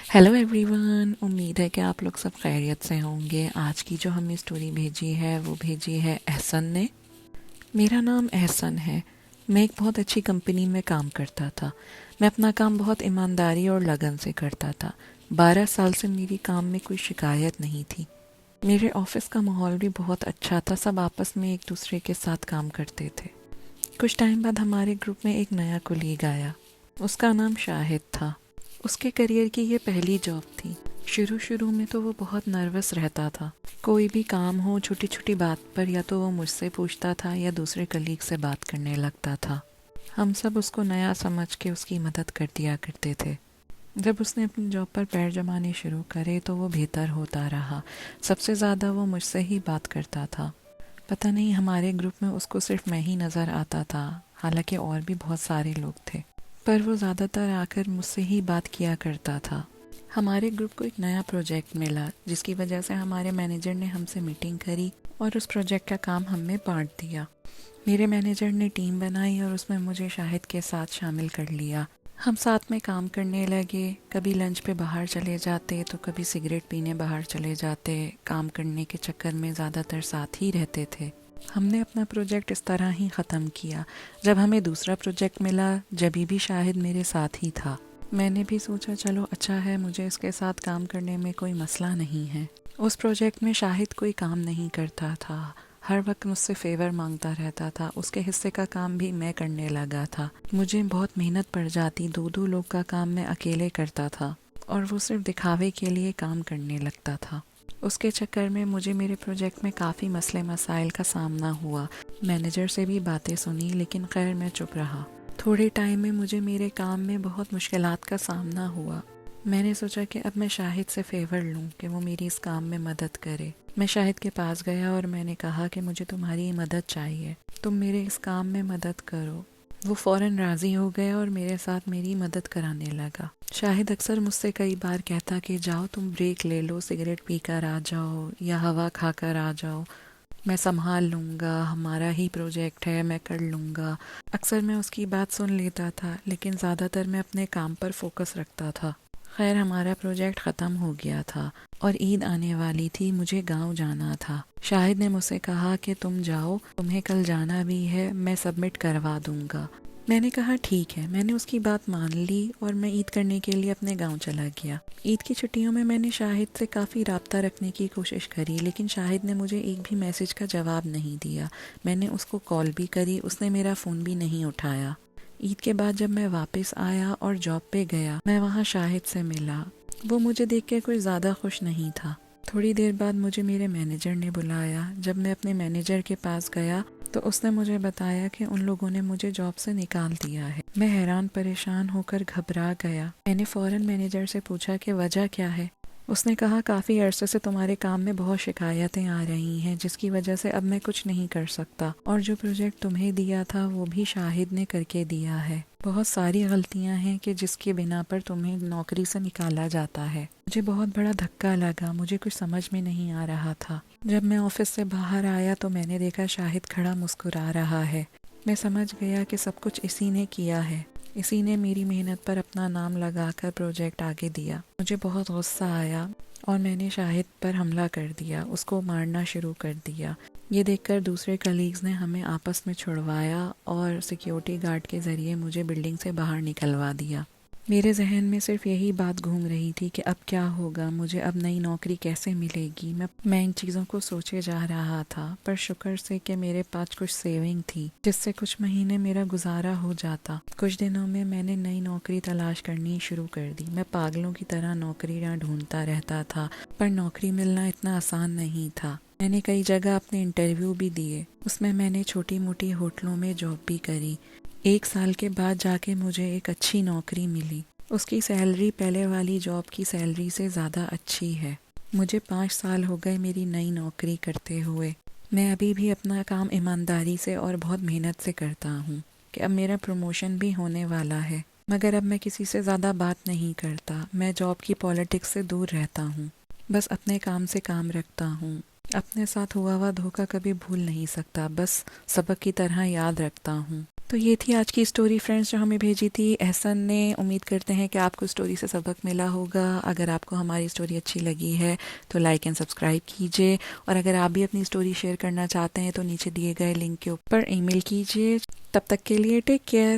Hello everyone, उम्मीद है कि आप लोग सब खैरियत से होंगे। आज की जो हमें स्टोरी भेजी है वो भेजी है एहसन ने। मेरा नाम एहसन है। मैं एक बहुत अच्छी कंपनी में काम करता था। मैं अपना काम बहुत ईमानदारी और लगन से करता था। 12 साल से मेरी काम में कोई शिकायत नहीं थी। मेरे ऑफिस का माहौल भी बहुत अच्छा था। सब आपस में एक दूसरे के साथ काम करते थे। कुछ टाइम बाद हमारे ग्रुप में एक नया कुलीग आया। उसका नाम शाहिद था। उसके करियर की ये पहली जॉब थी। शुरू शुरू में तो वो बहुत नर्वस रहता था। कोई भी काम हो, छोटी छोटी बात पर या तो वो मुझसे पूछता था या दूसरे कलीग से बात करने लगता था। हम सब उसको नया समझ के उसकी मदद कर दिया करते थे। जब उसने अपनी जॉब पर पैर जमाने शुरू करे तो वो बेहतर होता रहा। सबसे ज़्यादा वो मुझसे ही बात करता था। पता नहीं हमारे ग्रुप में उसको सिर्फ मैं ही नज़र आता था, हालांकि और भी बहुत सारे लोग थे, पर वो ज़्यादातर आकर मुझसे ही बात किया करता था। हमारे ग्रुप को एक नया प्रोजेक्ट मिला, जिसकी वजह से हमारे मैनेजर ने हमसे मीटिंग करी और उस प्रोजेक्ट का काम हमें बांट दिया। मेरे मैनेजर ने टीम बनाई और उसमें मुझे शाहिद के साथ शामिल कर लिया। हम साथ में काम करने लगे। कभी लंच पे बाहर चले जाते तो कभी सिगरेट पीने बाहर चले जाते। काम करने के चक्कर में ज़्यादातर साथ ही रहते थे। हमने अपना प्रोजेक्ट इस तरह ही ख़त्म किया। जब हमें दूसरा प्रोजेक्ट मिला, जभी भी शाहिद मेरे साथ ही था। मैंने भी सोचा चलो अच्छा है, मुझे इसके साथ काम करने में कोई मसला नहीं है। उस प्रोजेक्ट में शाहिद कोई काम नहीं करता था। हर वक्त मुझसे फेवर मांगता रहता था। उसके हिस्से का काम भी मैं करने लगा था। मुझे बहुत मेहनत पड़ जाती। दो दो लोग का काम मैं अकेले करता था और वो सिर्फ दिखावे के लिए काम करने लगता था। उसके चक्कर में मुझे मेरे प्रोजेक्ट में काफ़ी मसले मसाइल का सामना हुआ। मैनेजर से भी बातें सुनी, लेकिन खैर मैं चुप रहा। थोड़े टाइम में मुझे मेरे काम में बहुत मुश्किलात का सामना हुआ। मैंने सोचा कि अब मैं शाहिद से फेवर लूं कि वो मेरी इस काम में मदद करे। मैं शाहिद के पास गया और मैंने कहा कि मुझे तुम्हारी मदद चाहिए, तुम मेरे इस काम में मदद करो। वो फौरन राज़ी हो गया और मेरे साथ मेरी मदद कराने लगा। शाहिद अक्सर मुझसे कई बार कहता कि जाओ तुम ब्रेक ले लो, सिगरेट पीकर आ जाओ या हवा खाकर आ जाओ, मैं संभाल लूँगा, हमारा ही प्रोजेक्ट है, मैं कर लूँगा। अक्सर मैं उसकी बात सुन लेता था, लेकिन ज़्यादातर मैं अपने काम पर फोकस रखता था। खैर हमारा प्रोजेक्ट ख़त्म हो गया था और ईद आने वाली थी। मुझे गांव जाना था। शाहिद ने मुझसे कहा कि तुम जाओ, तुम्हें कल जाना भी है, मैं सबमिट करवा दूंगा। मैंने कहा ठीक है। मैंने उसकी बात मान ली और मैं ईद करने के लिए अपने गांव चला गया। ईद की छुट्टियों में मैंने शाहिद से काफ़ी राब्ता रखने की कोशिश करी, लेकिन शाहिद ने मुझे एक भी मैसेज का जवाब नहीं दिया। मैंने उसको कॉल भी करी, उसने मेरा फ़ोन भी नहीं उठाया। ईद के बाद जब मैं वापस आया और जॉब पे गया, मैं वहाँ शाहिद से मिला। वो मुझे देख के कोई ज़्यादा खुश नहीं था। थोड़ी देर बाद मुझे मेरे मैनेजर ने बुलाया। जब मैं अपने मैनेजर के पास गया तो उसने मुझे बताया कि उन लोगों ने मुझे जॉब से निकाल दिया है। मैं हैरान परेशान होकर घबरा गया। मैंने फौरन मैनेजर से पूछा कि वजह क्या है। उसने कहा काफ़ी अरसे से तुम्हारे काम में बहुत शिकायतें आ रही हैं, जिसकी वजह से अब मैं कुछ नहीं कर सकता, और जो प्रोजेक्ट तुम्हें दिया था वो भी शाहिद ने करके दिया है। बहुत सारी गलतियां हैं कि जिसके बिना पर तुम्हें नौकरी से निकाला जाता है। मुझे बहुत बड़ा धक्का लगा। मुझे कुछ समझ में नहीं आ रहा था। जब मैं ऑफिस से बाहर आया तो मैंने देखा शाहिद खड़ा मुस्कुरा रहा है। मैं समझ गया कि सब कुछ इसी ने किया है। इसी ने मेरी मेहनत पर अपना नाम लगाकर प्रोजेक्ट आगे दिया। मुझे बहुत गुस्सा आया और मैंने शाहिद पर हमला कर दिया, उसको मारना शुरू कर दिया। ये देखकर दूसरे कलीग्स ने हमें आपस में छुड़वाया और सिक्योरिटी गार्ड के ज़रिए मुझे बिल्डिंग से बाहर निकलवा दिया। मेरे जहन में सिर्फ यही बात घूम रही थी कि अब क्या होगा, मुझे अब नई नौकरी कैसे मिलेगी। मैं इन चीज़ों को सोचे जा रहा था, पर शुक्र से कि मेरे पास कुछ सेविंग थी, जिससे कुछ महीने मेरा गुजारा हो जाता। कुछ दिनों में मैंने नई नौकरी तलाश करनी शुरू कर दी। मैं पागलों की तरह नौकरियां ढूंढता रहता था, पर नौकरी मिलना इतना आसान नहीं था। मैंने कई जगह अपने इंटरव्यू भी दिए। उसमें मैंने छोटी मोटी होटलों में जॉब भी करी। 1 साल के बाद जाके मुझे एक अच्छी नौकरी मिली। उसकी सैलरी पहले वाली जॉब की सैलरी से ज़्यादा अच्छी है। मुझे 5 साल हो गए मेरी नई नौकरी करते हुए। मैं अभी भी अपना काम ईमानदारी से और बहुत मेहनत से करता हूँ कि अब मेरा प्रमोशन भी होने वाला है। मगर अब मैं किसी से ज़्यादा बात नहीं करता। मैं जॉब की पॉलिटिक्स से दूर रहता हूँ। बस अपने काम से काम रखता हूँ। अपने साथ हुआ धोखा कभी भूल नहीं सकता, बस सबक की तरह याद रखता हूँ। تو یہ تھی آج کی اسٹوری فرینڈز جو ہمیں بھیجی تھی احسن نے. امید کرتے ہیں کہ آپ کو اسٹوری سے سبق ملا ہوگا. اگر آپ کو ہماری اسٹوری اچھی لگی ہے تو لائک اینڈ سبسکرائب کیجیے, اور اگر آپ بھی اپنی اسٹوری شیئر کرنا چاہتے ہیں تو نیچے دیے گئے لنک کے اوپر ای میل کیجیے. تب تک کے لیے ٹیک کیئر.